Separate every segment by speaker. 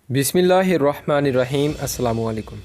Speaker 1: बिस्मिल्लाहिर्रहमानिर्रहीम। अस्सलाम वालेकुम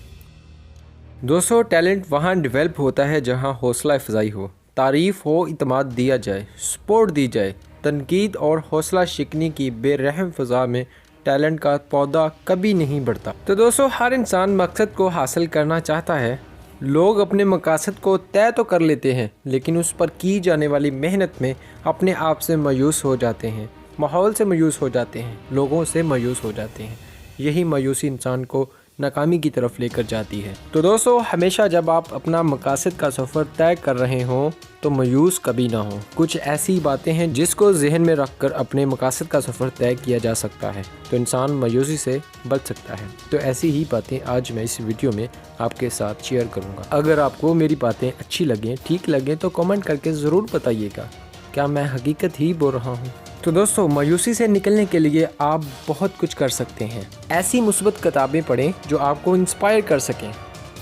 Speaker 1: दोस्तों, टैलेंट वहाँ डेवलप होता है जहाँ हौसला अफजाई हो, तारीफ़ हो, इत्मीनान दिया जाए, सपोर्ट दी जाए। तनकीद और हौसला शिकनी की बेरहम फ़ज़ा में टैलेंट का पौधा कभी नहीं बढ़ता। तो दोस्तों, हर इंसान मकसद को हासिल करना चाहता है। लोग अपने मकासद को तय तो कर लेते हैं, लेकिन उस पर की जाने वाली मेहनत में अपने आप से मायूस हो जाते हैं, माहौल से मायूस हो जाते हैं, लोगों से मायूस हो जाते हैं। यही मायूसी इंसान को नाकामी की तरफ लेकर जाती है। तो दोस्तों, हमेशा जब आप अपना मकासद का सफ़र तय कर रहे हों तो मायूस कभी ना हो। कुछ ऐसी बातें हैं जिसको जहन में रखकर अपने मकासद का सफ़र तय किया जा सकता है, तो इंसान मायूसी से बच सकता है। तो ऐसी ही बातें आज मैं इस वीडियो में आपके साथ शेयर करूँगा। अगर आपको मेरी बातें अच्छी लगें, ठीक लगें, तो कमेंट करके ज़रूर बताइएगा, क्या मैं हकीकत ही बोल रहा हूँ। तो दोस्तों, मायूसी से निकलने के लिए आप बहुत कुछ कर सकते हैं। ऐसी मुस्बत किताबें पढ़ें जो आपको इंस्पायर कर सकें।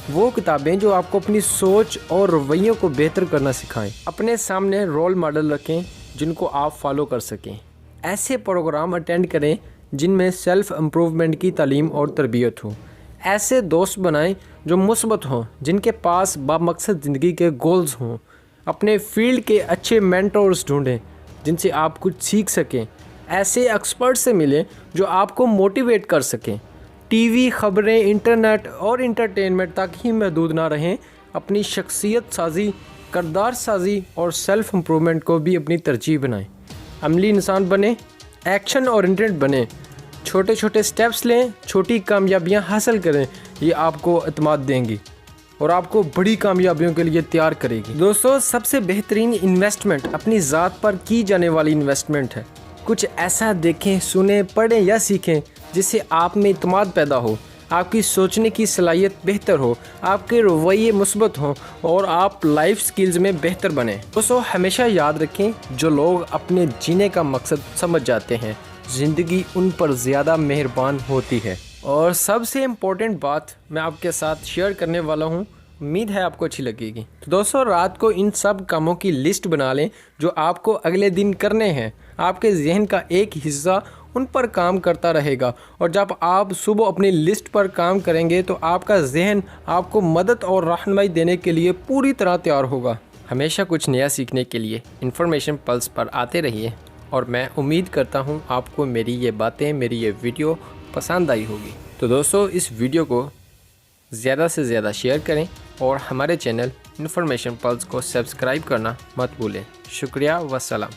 Speaker 1: वो किताबें जो आपको अपनी सोच और रवैयों को बेहतर करना सिखाएं। अपने सामने रोल मॉडल रखें जिनको आप फॉलो कर सकें। ऐसे प्रोग्राम अटेंड करें जिनमें सेल्फ़ इम्प्रूवमेंट की तालीम और तरबियत हो। ऐसे दोस्त बनाएं जो मुस्बत हों, जिनके पास बामकसद ज़िंदगी के गोल्स हों। अपने फील्ड के अच्छे मेंटर्स ढूंढें जिनसे आप कुछ सीख सकें। ऐसे एक्सपर्ट से मिलें जो आपको मोटिवेट कर सकें। टीवी, खबरें, इंटरनेट और इंटरटेनमेंट तक ही महदूद ना रहें। अपनी शख्सियत साजी, किरदार साजी और सेल्फ़ इम्प्रूवमेंट को भी अपनी तरजीह बनाएं। अमली इंसान बने, एक्शन ओरिएंटेड बने, छोटे छोटे स्टेप्स लें, छोटी कामयाबियां हासिल करें। ये आपको इत्मीनान देंगी और आपको बड़ी कामयाबियों के लिए तैयार करेगी। दोस्तों, सबसे बेहतरीन इन्वेस्टमेंट अपनी ज़ात पर की जाने वाली इन्वेस्टमेंट है। कुछ ऐसा देखें, सुने, पढ़ें या सीखें जिससे आप में इत्मीनान पैदा हो, आपकी सोचने की सलाहियत बेहतर हो, आपके रवैये मुस्बत हों और आप लाइफ स्किल्स में बेहतर बने। दोस्तों, हमेशा याद रखें, जो लोग अपने जीने का मकसद समझ जाते हैं, ज़िंदगी उन पर ज़्यादा मेहरबान होती है। और सबसे इम्पोर्टेंट बात मैं आपके साथ शेयर करने वाला हूँ, उम्मीद है आपको अच्छी लगेगी। तो दोस्तों, रात को इन सब कामों की लिस्ट बना लें जो आपको अगले दिन करने हैं। आपके जहन का एक हिस्सा उन पर काम करता रहेगा और जब आप सुबह अपनी लिस्ट पर काम करेंगे तो आपका जहन आपको मदद और रहनुमाई देने के लिए पूरी तरह तैयार होगा। हमेशा कुछ नया सीखने के लिए इन्फॉर्मेशन पल्स पर आते रहिए और मैं उम्मीद करता हूँ आपको मेरी ये बातें, मेरी ये वीडियो पसंद आई होगी। तो दोस्तों, इस वीडियो को ज़्यादा से ज़्यादा शेयर करें और हमारे चैनल इन्फॉर्मेशन पल्स को सब्सक्राइब करना मत भूलें। शुक्रिया, वस्सलाम।